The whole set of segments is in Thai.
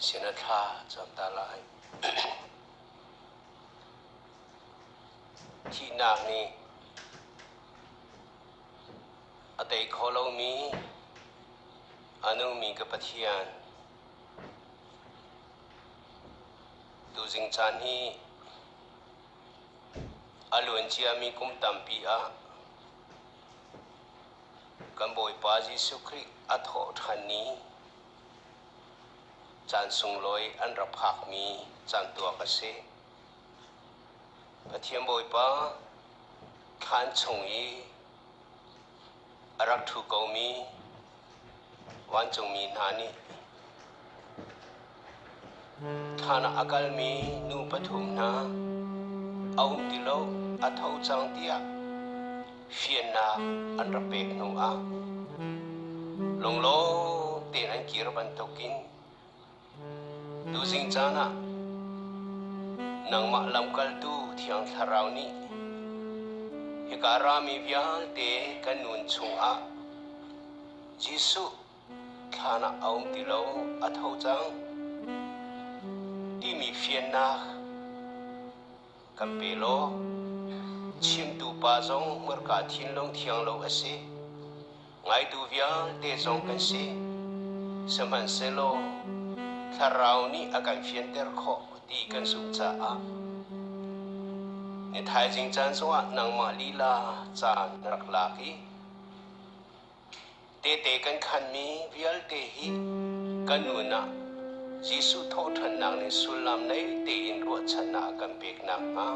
สินธาจำตาลายที่นางนี้อเตยขอเรามีอนุมีกับปะเทียนดูจิงจานีอลวนเจียมีกุมตัมปีอากันบอยปาจิสุคริอัทโหทันนี้จานสุงลอยอันรับผักมีจานตัวกษตรปะเทียนบอยปาขันชงยีรักทุกเอามีวันจงมีนานีฐานะอากาศมีนูปฐุมนาเอาติโลอัฐเอาจังเตียเฟียนนาอันรับเบกนูอาลงโลเตนันกีรบันตกินดูสิงจานะนังมาลำกัลตูที่อังทาราวนี้เฮการามีวิญญาณเตกันนุนชงอาจิสุฐานะเอาติโลอัฐเอาจังที่มีเฟียนนากัมเปโลชิมตูปาจงเมื่อกาทินลงเทียงโลกเสไงดูวิญเตจงกันเสสมันเซโลทาราวนี้อาการเฟียนเตอร์โคตีกันสุจ้าในไทยจริงจันสวะนางมาลีลาจานรักลากีเตกันขันมีวิญเตหีกันนุนะยิสุทอทันนางในสุลามในเตอินรัวชนะกันเบกนางมา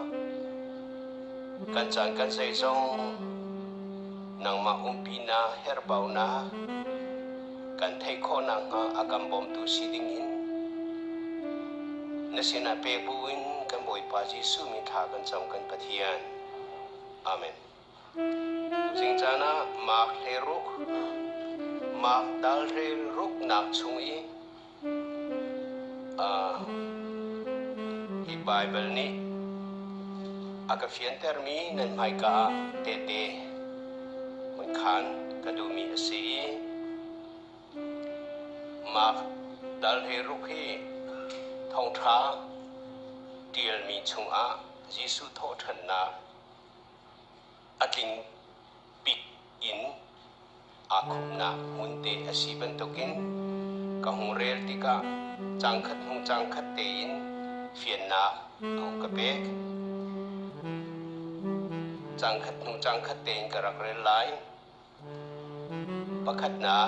กันจานกันใจจงนางมาปีนาเฮร์บาวนากันไทยโคนางอากันบอมตุสิดิงินนสินาเปบุอินกันบอยปาจิสุมิทากันจำกันปะเทียนอาเมนจิงจานะมาเลรุกมาดัลเรรุกนักชุงอีที่ไบเบิลนี้อากาเฟียนเตอร์มีนั่นหมายกาเตมันขันกระดูมีสีมาดัลเฮรุกฮีทองท้าเดียลมีชงอายิสุโททันนาอัดลิงปิกอินอาคุมนามุนเตอสีบันตกินกะหงเรลติกาจังขัดหงจังขัดเตอินเฟียนนาหงกะเบกจังขัดหงจังขัดเตอินกะรักเรลไลปะขัดนา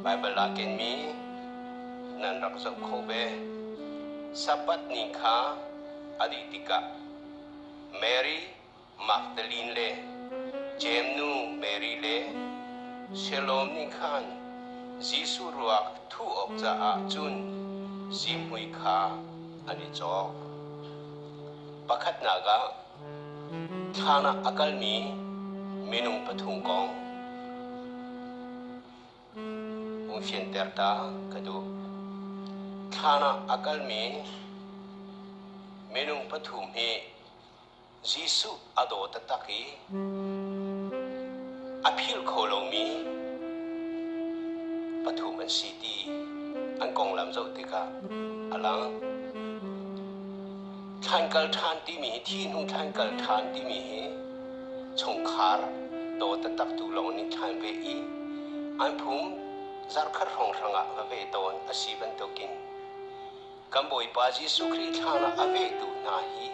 ไบเบิลลาเกนมีนันรักษาโคเบสัพพัตนิคาอดิติกาเมรีมักดาลินเลเจมนูเมรีเลเชโลมนิคานจิสุรัวทูออกจากอาจุนซิมหุยคาอันนี้จอกปะขัดนากาฐานะอากาศมีเมนุงปฐุมกองเฟียนเตอร์ตากระดูฐานะอากาศมีเมนุงปฐุมเฮจิสุอโดตตะกีอภิลโคโลมีปฐุมอันซีดีอันกองลำโจติกาอลังท่านกัลทานที่มีที่นุ่งท่านกัลทานที่มีชงคาร์โดตตักตุลงนิทานเวอีอันพุ่มจาร์ครองรังอาเวตอนอาศิบันตกินกัมบอยปาจิสุคริฐานะอาเวตุนาฮี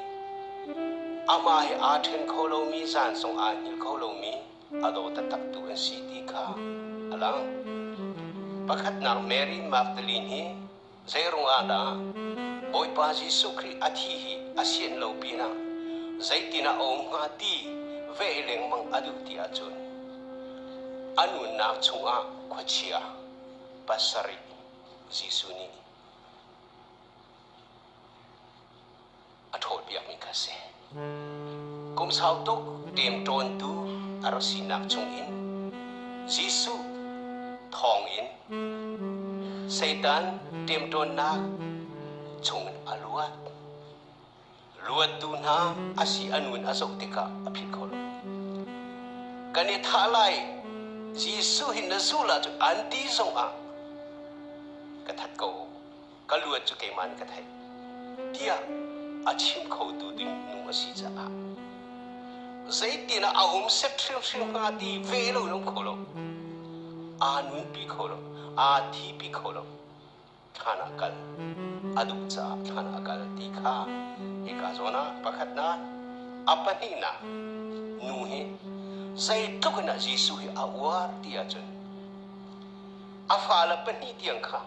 อามาเฮอาเทนโคโลมีจานทรงอานิลโคโลมีอโดตตักตุอันซีดีคาอลังปะขัดนางเมรีมักดาลินฮีเซรุงอาดาบอยปาจิสุคริอาทิฮีอาเซียนโลปีนาใจตินาองหาตีเวเลงมังอดุติอาจุนอนุนาชงอาขวเชียปัสริจิสุนีอโทษเบียมิกาเซกุมสาวตุกเตรียมโจนตูอารสินักชงอินจิสุทองอินเซตันเตรียมโจนนักชงอลวดลวดตูนาอาศิอนุนอาสุติกาอภิโคโลกันเนทาไลจิสุหินสุลาจุอันตีทรงอากระทัดโก ก็ลวดจุกเกมันก็ไทยเดียอาชิมเขาดูดิ้งนุ่มสิจ้าใจตีน่ะเอาเซ็ตชิมมาดีเวลลุ่มเขาลอานุนปีเขาลอาทีปีเขาลฐานะกันอดุจ้าฐานะกันตีข้าเอกาโซนะประคัดนะอัปนีนะนูเฮใจทุกนาจีสุเฮอาวาร์ตีอาจนอาฟาลปนีที่ยังข้า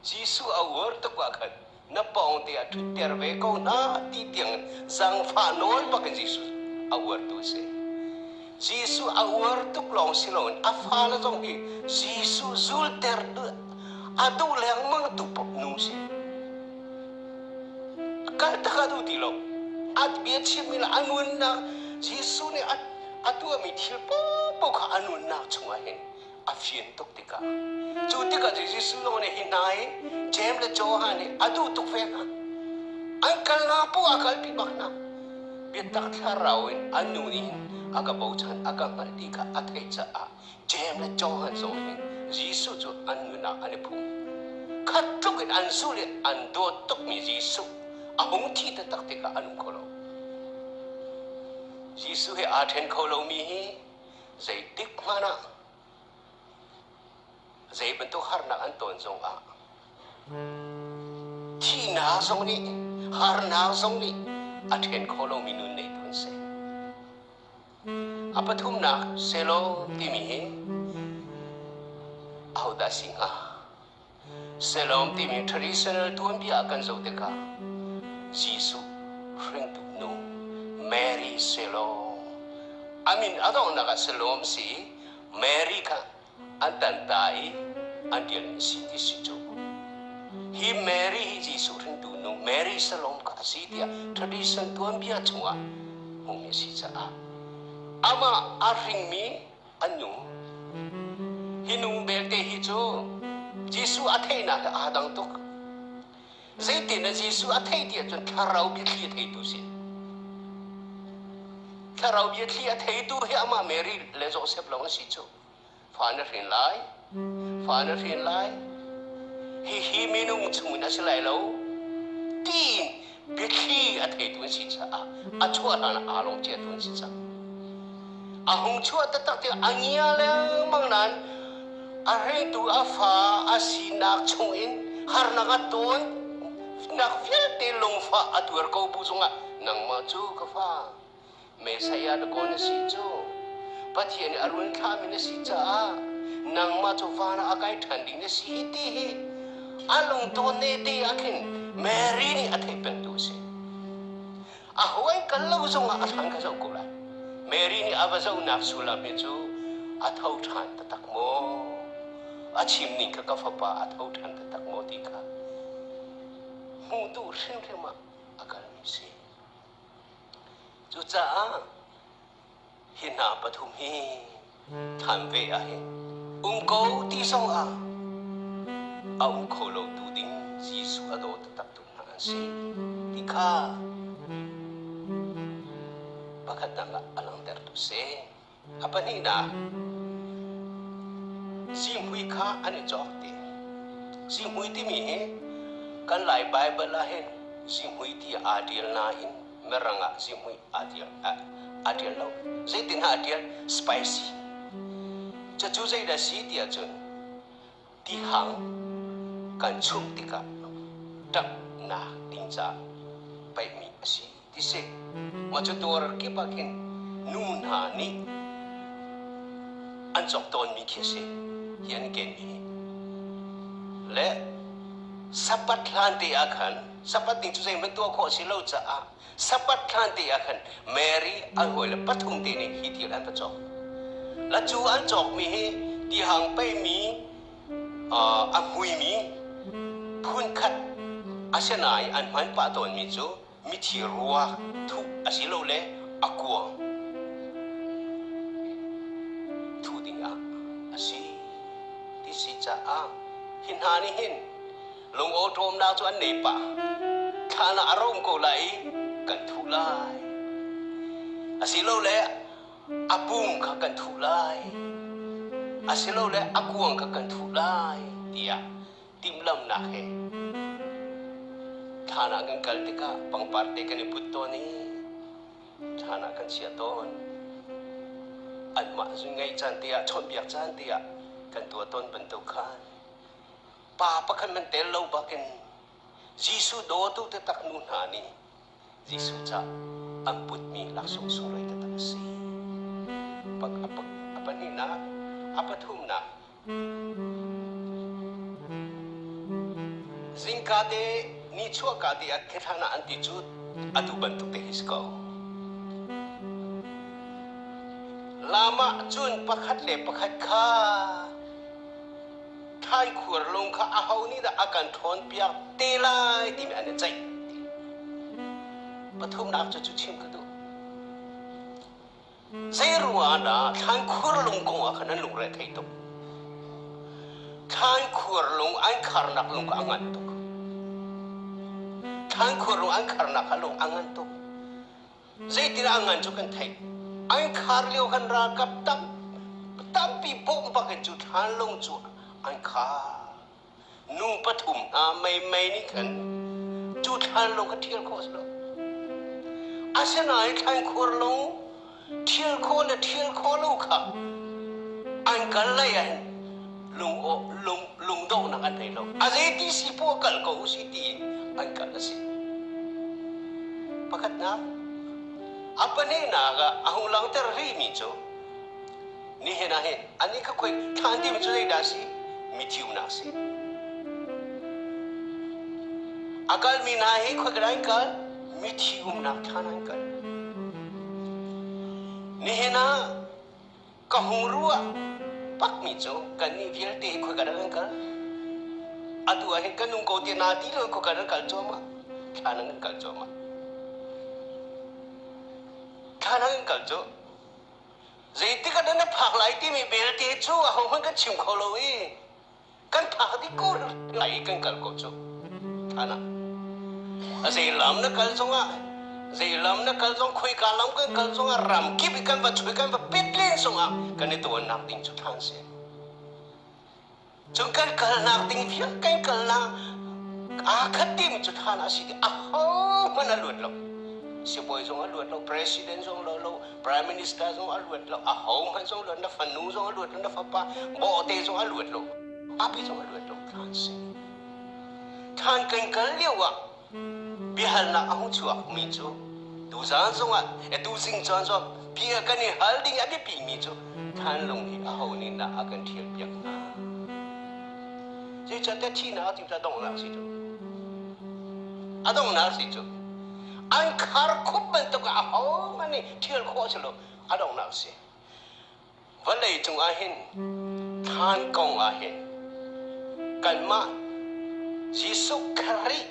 จีสุอาวาร์ตุกว่ากันนับปองเตียทุเตอร์เวกเอาหน้าที่ที่ยังสังฟานอยปักจีสุอาวาร์ตุเซจีสุอาวาร์ตุกลองสิลอนอาฟาลจงฮีจีสุซูลเตอร์ดูอาดูเลี้ยงมังตุปนูเซกันตะกัดูดีลงอาเบียชิมิลานุนนะจีสุเนี่ยอาตัวมีทิลปกอานุนนะชงเห็นอาฟินตุกติกาจูติกาจีสุลงเนี่ยหินายเจมเลโจฮานี่อาดูตุกเฟนะอันกัลนาปูอากัลปีบักนะเบียตักทาราวินอานุนินอากาบูชันอากามาติกาอาเทจ้าเจมเลโจฮานโซหินจีสุจูอานุนะอันนี้พูขัดทุกินอันสุเลอันโดตุกมีจีสุอาหงที่ตะตักติกาอันุโคโลจีสุเฮอาเทนโคโลมีฮีใจติกมานะใจเป็นตัวฮาร์นักอันตนจงอาที่นาทรงนี้ฮาร์นาทรงนี้อาเทนโคโลมีนุนในตุนเซอาปทุมนักเซโลที่มีฮีเอาดาสิงาเซโลมที่มี traditional ตุนบีอากันโจเดกาจีสุเริงตุโนแมรี่เซโลอามินอาดองนักเซโลมสิแมรี่ค่ะอันตันตายอันเดียนสิทธิสิจูฮีแมรี่ฮีจีสุเริงตุโนแมรี่เซโลมค่ะสิที่ tradition ตุนบีอาจังวะมงเมสิจ้าอามาอาริงมีอันนูฮินุเบลเตฮิโจจีสุอาเทน่ะอาดังตุกใจตีน่ะจีสุอาเทเดียจนทาราบิคลีเทตุสิทาราบิคลีเทตุเฮอามาเมรี่เลโจเซฟลองสิโจฟานเรินไลฮีมินุงชุมนัสไลโลตีบิคลีอาเทตุสิจ้าอาชัวนาอาลงเจตุสิจ้าอาหงชัวตะตักเตียอันยาเลมังนันอาเรตูอาฟาอาสีนักชงอินฮาร์นักตุนนักฟิลเตลงฟ้าอัตเวอร์กบุษงะนังมาจูกฟ้าเมสายาดกอนสิจูปัจเจนอรุณข้ามินสิจ้านังมาจูฟ้านะอากาศทันดินสิตีอาลงตัวเนตีอาคินแมรี่นี่อัฐิเป็นตุสิอาหวยกันลาวจงอาทังกะเจ้ากุลาเมรี่นี่อาบะเจ้านับสุลามิจูอาเท่าทันตะตักโมอาชิมนิงกะฟ้าอาเท่าทันตะตักโมติกามูดูเรื่องเรื่องมาอาการมิสิจุจ้าหินาปฐุมฮีทันเวอาเฮโกที่สองเอาโคโลดูดิ้งจีสุอโดตตักตุนาสิที่ข้าประคัดนังอลังเดอร์ตุเซapa ni na sim hui kha ani jok ti sim hui ti mi he kan lai bible la hen sim hui ti adial na hin meranga sim hui adial lo zai tin adial spicy cha chu zai da si ti a chun ti hang kan chuk ti ka tak na ting cha pai mi si ti se ma chu tor ki pakin nun ha niอันจอกตอนมีเขียนเฮียนเก่งมีและสัพพัทลันติอาคันสัพพัทติจุเซมันตัวโคสิโลจ้าสัพพัทลันติอาคันแมรี่อันหัวและปัทุมตีนี่ฮิติอันประจอกและจูอันจอกมีที่หางไปมีอันหุยมีพูนขัดอาเซนายอันมันปะตอนมีจูมีที่รัวทุกอาศิโลและอากวสิที่สิจ้าหินหานี่หินลงโอโตมนาจวนเนปะฐานะอารมณ์ก็ไหลกันทุลายอาศิโลและอาบุงก็กันทุลายอาศิโลและอากวงก็กันทุลายเดียติมลำนักเฮ thana kan kaltika pang parte kan iputto ni thana kan siaton an ma sungai chantia chon biak chantia kan tua ton bentuk kan pa pa kan men telo bakin Jisu do tu tetak nun hani Jisu cha amput mi langsung surai tetak si pag apa ni na apa thum na Zingkade ni chua kade at kethana antijut atu bentuk tehisko. Lama jun pakat le pakat ka. Thai kur long ka ahau ni da akan thon piak telai di me ane chai. Pathum nak chu chim ka do. Zai ruana thai kur long ko akan lung re thai to. Thai kur long an karnak long ka angan to. Thang kurung ang karna kalung angan to. Zai tira angan jo kan thai. Ang kar liu kan ra kap tam pi bom ba kan ju than long chu ang kha. Nung pathum mai ni kan ju than long ka thiel ko lo. Asena ai thang kur long thiel ko lo kha. Ang kal lai an lung do na kan thai lo. Azai ti si po kal ko si ti ang kal si. Pakat na apa ni naga ahong lang terri mi cho ni henahin ani ka koi thandi mi cho dai dasi mi thiu na si akal mi nahi khoi grai kal mi thiu na thanan kal ni hena ka hungruwa pak mi cho kan ni viel te khoi garan kal atu ahin kanung ko ti na ti lo ko garan kal cho ma thanan kal cho ma Kanang kaljo, jadi kadang nak paklai ti mi belte cu, ahong kan cium koloi, kan pakdi ko lai kan kalko cu, kana. Azai lam na kaljo nga, zai lam na kaljo koi kalam kan kaljo nga ram kip ikan ba cui kan ba petlen so nga, kan itu nak ting cu tanse. Jungkan kal nak ting dia kan kal nak, akat ti mi cu tana sih, ahong mana luat lo. Si boy zong aluat lo, president zong lo, prime minister zong aluat lo, ahong han zong lo, na fanu zong aluat lo, na fapa, bote zong aluat lo, papi zong aluat lo, kan si. Kan kan liu wa, bihal na ahong chuak mi chu, tu zang zong tu sing zong zong, biar kan ni hal ding ada pi mi chu, kan long hi ahong ni na akan tiap yak na. Jadi jadi Cina tidak dong nak situ, adong nak situ. Ang kar kup bentuk ahong mani tiel ko selo adong nak si. Walai tung ahin than kong ahin kan ma Jisu kari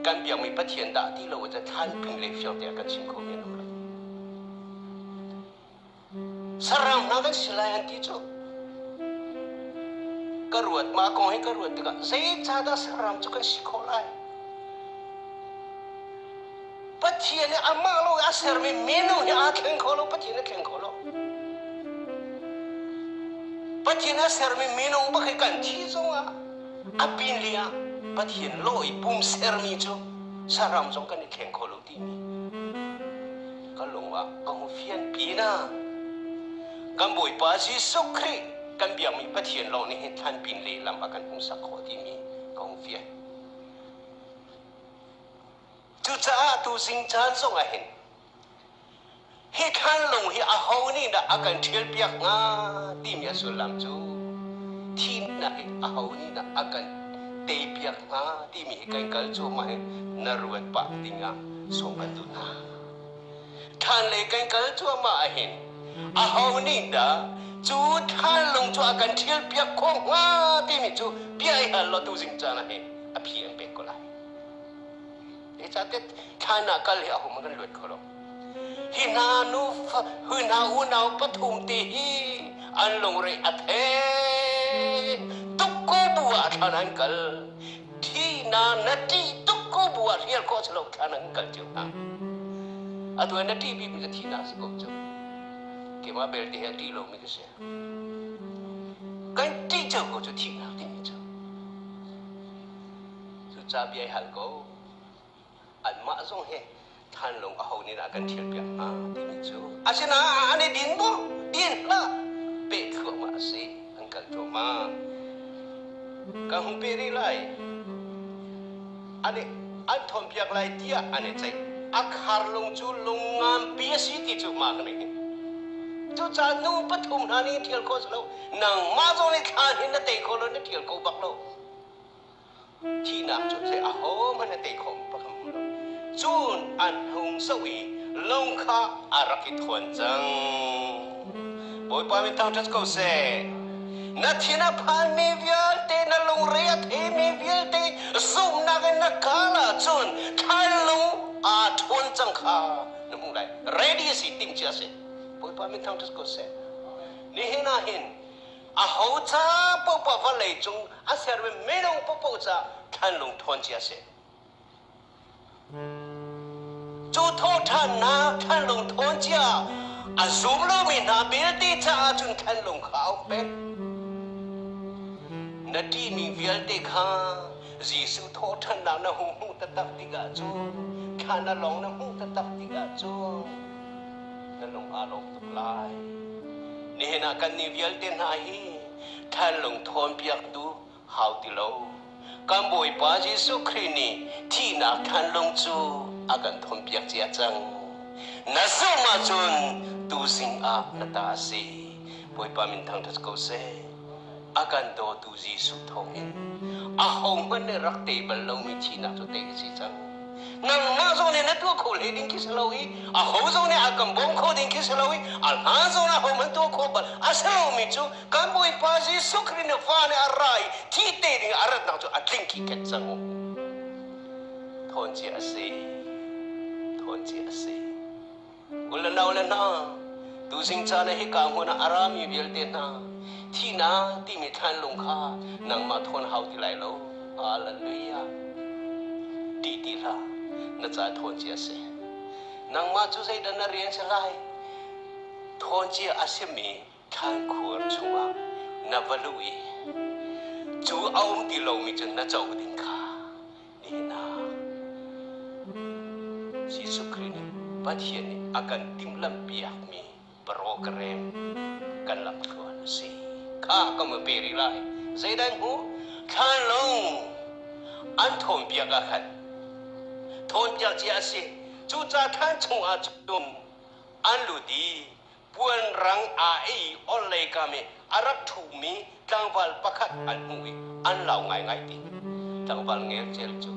kan biang mi patien da di lo za than ping le fiao dia kan sing ko ni lo. Sarang na kan silayan ti chu. Karuat ma kong he karuat tiga. Zai chada sarang chu kan sikolai. Patien ni amal lo aser mi menu ni akheng kolo patien ni kheng kolo. Patien aser mi menu pakai kan thi zonga. Apin lia patien lo ipum ser mi jo. Saram zong kan ni kheng kolo ti mi. Kalong wa kong fian pina. Kan boy pa si sokri kan biang mi patien lo ni than pin le lam akan hung sakho ti mi kong fian. Tu cah tu sing chan song ahin. He kan long he ahau ni dah akan tiel piak nga tim ya sulam tu. Tin na he ahau ni dah akan te piak nga tim he kan kal tu mah naruat pak tinga song bantu na. Kan le kan kal tu mah ahin. Ahau ni dah tu kan long tu akan tiel piak kong nga tim tu biai hal lo tu sing chan ahin. Api yang bekolai. Jadi kana kal ya aku makan luat kalau. Hina nu patum tihi anlong re athe tukku buat kanan kal. Tina nati tukku buat hial kau celok kanan kal juga. Atu nati bibi tina sebab tu. Kema bel dia di lo mi kesya. Kan ti jauh kau tu tina ti tu. Sudah biar hal kau. อันมาส่งเฮท่านลงเอานี่นะกันเทียบเปียกมาที่มิจูอาชนะอันนี้ดินบ่ดินละเป๊ะทั่วมาสิอันกันทั่วมากังเปรีไลอันนี้อันทอมเปียกไลเดียอันนี้ใจอาคารลงจูลงงามเปียสิที่จูมากันนี่จูจานูปฐุมธานีเที่ยวโคสโลนังมาส่งนี่ทานเห็นนะเตะโคโลนี่เที่ยวโคบักโลที่นักจุดเสียโอ้มันนะเตะโคบักโลจูนอันหงสวีลงข้าอารักิทวนจังบอยปามิตังจัสโกเซนาทีน่ะพันมีเวลเตน่ะลงเรียเทมีเวลเตซุ่มนักนักกาลาจูนท่านลงอาทวนจังข้านึกมึงได้เรดี้สิติมเชียเซบอยปามิตังจัสโกเซนี่เห็นนะเห็นอาหูจ้าปุ๊บปุ๊บวันเลยจงอาเสียร์ไม่ลงปุ๊บปุ๊บจ้าท่านลงทวนเชียเซจูโทท่านนะท่านลงทวนเชียอาซูมโลมินาเบลตีจ้าจนท่านลงข้าวเป็ดนาทีมีเวลเตข้าจีสุโทท่านนางนะหูหูตะตักติกาจูข้าน่ะลงนะหูตะตักติกาจูนั่นลงอารมณ์ตุลายนี่เห็นอาการนิเวลเตนายท่านลงทวนเปียกดูหาวติโลกัมบอยปาจิสุครีนีที่นักท่านลงจูอาการทวนเปียกเจียจังน่าสมาจุนตูสิงอาณตาสีบอยปามินทางทัศกเซอาการโดตูจีสุทองอินอาหงมันเนี่ยรักเตบลงมีที่นักจุดเตกิจังนังมาโซเนี่ยนัตัวโคเลดิงคิสลาวีอาหงโซเนี่ยอากัมบงโคดิงคิสลาวีอาหงโซเนี่ยหงมันตัวโคบัลอาสลามิจูกัมบอยปาจิสุครีนีฟ้าเนี่ยอะไรที่เตดิงอารัดนักจุดอัดลิงกิเกตจังทอนเจียสีทอนเจียสีอุลนาอุลนาตูสิงจานให้กางหัวนาอารามีเวลเตนะที่นาที่มีท่านลงข้านังมาทนเฮาที่ไหลโลฮาเลลูยาดีดีละน่าจะทนเจียเสนังมาจุใจดันนาเรียนเฉลายทนเจียอาเซมีท่านควรชัวนับลุยจูเอามที่เรามีจนน่าจะอุดินข้านี่นะยิสุคริสต์ปัจเจียนakan tim lampiak mi program kan lam tuan si ka kamu peri lai zaidan hu kan long an thom piak akan thon piak ji ase chu cha than chung a chum an lu di puan rang a ei on lai ka me arak thu mi tangwal pakhat an hui an lau ngai ngai ti tangwal ngel chel chu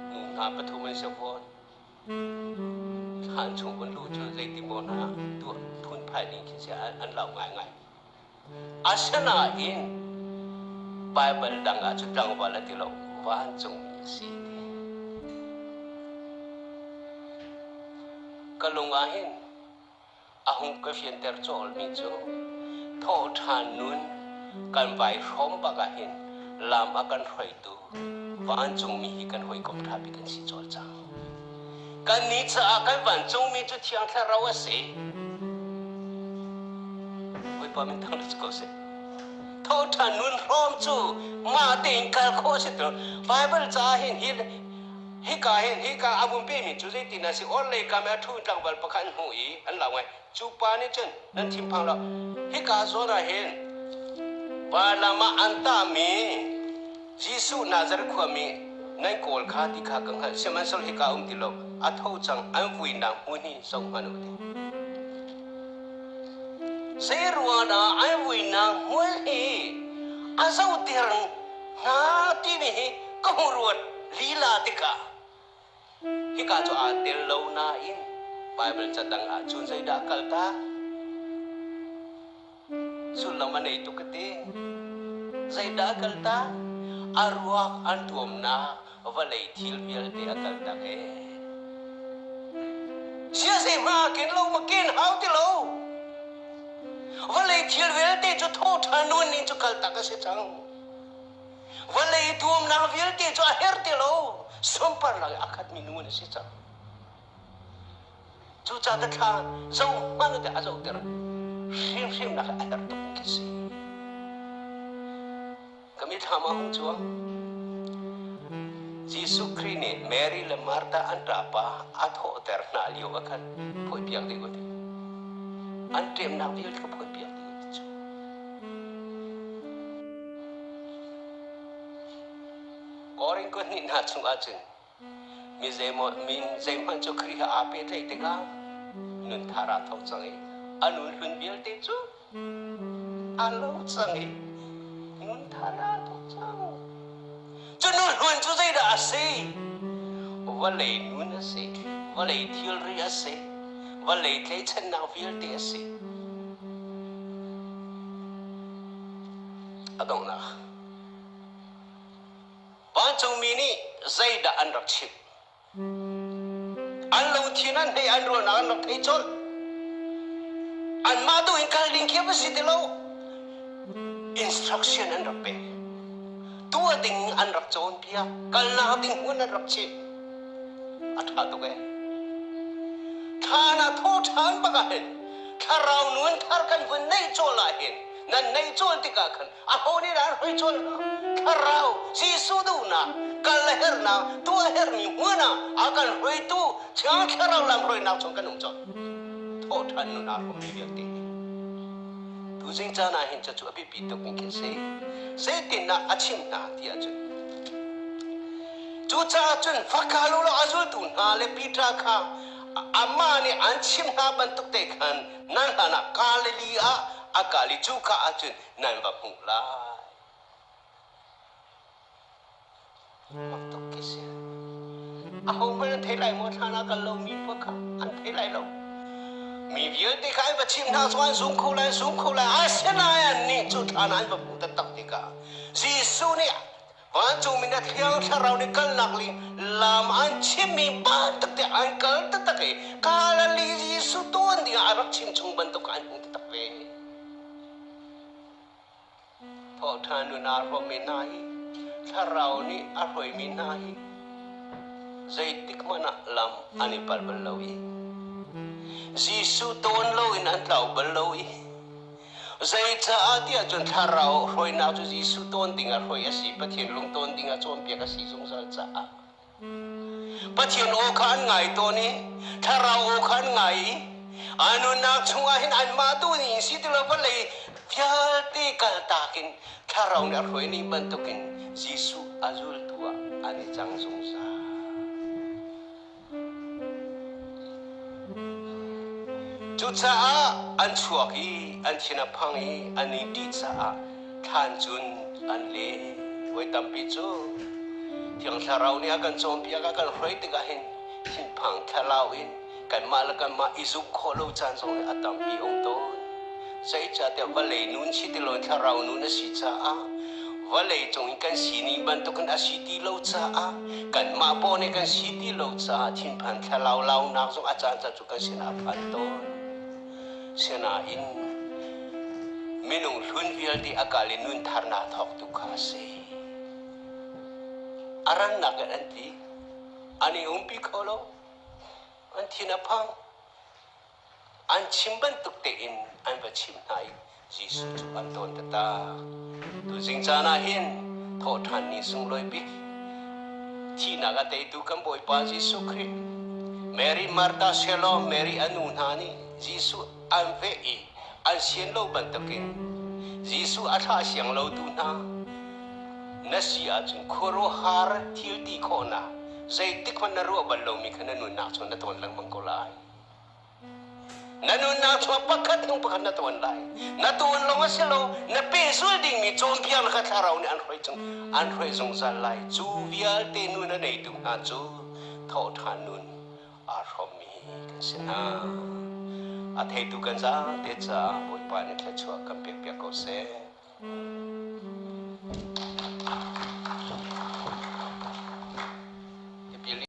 nu na pathuman se phonท่านชงคนรู้จุดใจติโมนาตัวทุนภายในคิดเสียอันเราง่ายอาชนะอินไบเบิลดังอาจุดดังวันละที่เราวันจงมีสิก็ลงอาหินอาหงก็เฟียนเตอร์โจลมิจูโทษทานนุนกันไปพร้อมปากหินลามอากันหอยตูวันจงมีกันหอยกบทับกันสิจอจังกันนี้จะอาการวันจงมีจุดที่อันตรายว่าสิไว้พอมันทั้งสกุลสิโทษท่านนุ่นพร้อมจูมาเต็งการโคสิตัวไบเบิลจะเห็นฮิกาอาบุมเป้มีจุดที่ตินาสิออนเลยกาแม่ทุ่งจังหวัดประคันหูอีอันเหล่าไงจูปานี่จนนั่นทิมพังเราฮิกาโซราเห็นบาลามาอันตามียิสุนาซาร์ขวามีนั่นโกลขาที่ขากังหันเสมันสลฮิกาติโลอัฐจังอันวินังหุนีสองพันอุติเสรวนาอันวินังหุนีอาซาอุติรังนาที่มีก็หัวลีลาติกาฮิกาจูอาเตลโลนาอินไบเบิลจัดดังอาจุนใจดักกัลตาสุลมันในตุกติใจดักกัลตาอารวกอันตัวมนาวันเลยทิลเบียลที่กัลตาเอเชื่อสิมากินโลมากินหาวที่โลวันเลยทิลเบียลที่จะโทษทานุนนี่จะกัลตาก็เสียจังวันเลยตัวมนาเบียลที่จะเฮร์ที่โลสมปรลายอาคัดมินูนเสียจังจูจ่าตะข้าเจ้ามันเดอาเจ้าเดร์ชิมนักอาเฮร์ตุกิสิก็มีธรรมะของจัวจี Yesus Kristus Mary le Marta antrapa atho terna liu akan poi piak di goti antem nak vial ke poi piak di goti orang ko ni na chung ajin mi zemo cho Kristus ape tai tega nun thara thau changi anun hun vial te chu alo changi nun thara thau changi cho nun hun chu zai da ase walei nun ase walei thiel ri ase walei tlei chen na vial te ase adong na ban chung mi ni zai da an rak chip an lo thinan nei an ro na an rak thei chol an ma do in kal ding khia ba si te lo instruction an rak pe tua ding an rak chon pia kal na ding hun an rak chip atha tu ke thana tho than ba ka hen tharau nun thar kan hun nei chol la hen nan nei chol ti ka khan a ho ni ran hoi chol na tharau si su du na kal her na tua her ni huna akan hoi tu chang tharau lam hoi na chong kan um chol tho than nu na ho mi việc ti tu sing cha na hin cha chu abi pi to kin ke se tin na achim na ti a chu chu cha chun fakalo lo azul tu na le pitra kha amma ni an chim na ban tuk te khan nan hana kalali a akali chu kha achun nan ba hu la mak tok ke se a ho ban thei lai mo thana ka lo mi pa kha an thei lai lo mi vial te khai ba chim na swan sung khu lai a se na ya ni chu thana ba pu ta tak ti ka si su ni ban chu min na thiang tharau ni kal nak li lam an chim mi ba tak te an kal ta tak e kala li ji su ton di arak chim chung ban to kan hu tak ve pho than nu na ro mi na hi tharau ni a roi mi na hi zai tik mana lam ani pal bal lo hi ji su ton lo in an tlau bal lo hi zai cha atia chon tharau roi na chu ji su ton ding a roi a si pathian lung ton ding a chom pia ka si sung sal cha a pathian o khan ngai to ni tharau o khan ngai anu nak chunga hin an ma tu ni si tu lo ba lei phial te kal ta kin tharau na roi ni ban to kin ji su azul tua ani chang sung sa chu cha an chuak hi an thina phang hi ani ti cha than chun an le wai tam pi chu thiang tharau ni akan chom pia ka kan hroi te ka hin thin phang thalau in kan mal kan ma isu kholo chan song atam pi ong to sai cha te valei nun chi ti lo tharau nun si cha a valei chong kan si ni ban to kan asi ti lo cha a kan ma bo ne kan si ti lo cha thin phan thalau lau nak song achan cha chu kan sina phan to sena in minung hun vial di akali nun tharna thok tu kha se aran nak anti ani umpi kholo anthina phang an chimban tuk te in an ba chim nai jisu chu an ton ta tu jing cha na hin tho than ni sung loi bi thi na ga te tu kam boi pa jisu Christ Mary Martha Shelo Mary anu nani jisu an ve e an sien lo ban takin jisu atha siang lo tu na nasia chung khoro har thil ti khona zai tik man na ro ban lo mi khana nu na chon na ton lang mang ko lai nanu na chwa pakat nung pakat na ton lai na ton lo aselo na pe sul ding mi chom piang kha tharau ni an hroi jong za lai chu vial te nu na nei tu na chu tho than nun a rom mi kan sina a thei tu kan za te cha boi pa ni thla chua kam pe pe ko se